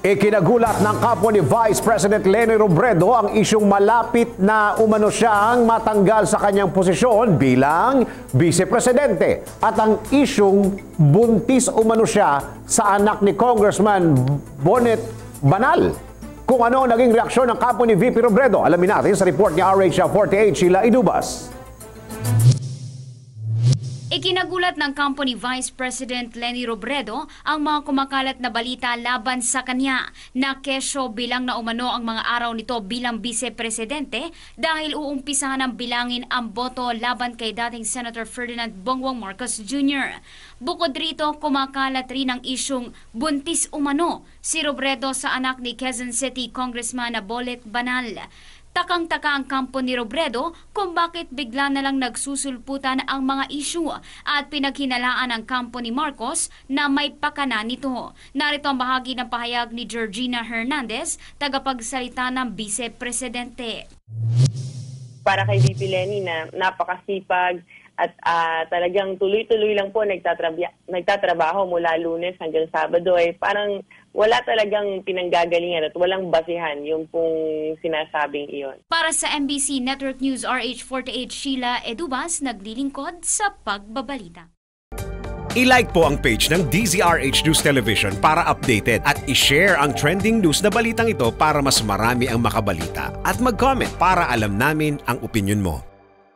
Ikinagulat ng kapwa ni Vice President Leni Robredo ang isyong malapit na umano siyang matanggal sa kanyang posisyon bilang Vice Presidente at ang isyong buntis umano siya sa anak ni Congressman Bonet Banal. Kung ano ang naging reaksyon ng kapwa ni VP Robredo, alamin natin sa report ni RH48 Sheila Idubas. Ikinagulat ng kampo ni Vice President Leni Robredo ang mga kumakalat na balita laban sa kanya na kesyo bilang na umano ang mga araw nito bilang Vice-Presidente dahil uumpisahan ng bilangin ang boto laban kay dating Senator Ferdinand Bongbong Marcos Jr. Bukod rito, kumakalat rin ang isyong buntis umano si Robredo sa anak ni Quezon City Congressman Bonet Banal. Takang-taka ang kampo ni Robredo kung bakit bigla na lang nagsusulputan ang mga isyu at pinaghinalaan ang kampo ni Marcos na may pakana nito. Narito ang bahagi ng pahayag ni Georgina Hernandez, tagapagsalita ng Vice Presidente. Para kay VP Leni na napakasipag at talagang tuloy-tuloy lang po nagtatrabaho mula Lunes hanggang Sabado ay parang wala talagang pinanggagalingan at walang basihan yung pong sinasabing iyon. Para sa MBC Network News RH48 Sheila Idubas, naglilingkod sa pagbabalita. I-like po ang page ng DZRH News Television para updated at i-share ang trending news na balitang ito para mas marami ang makabalita at mag-comment para alam namin ang opinion mo.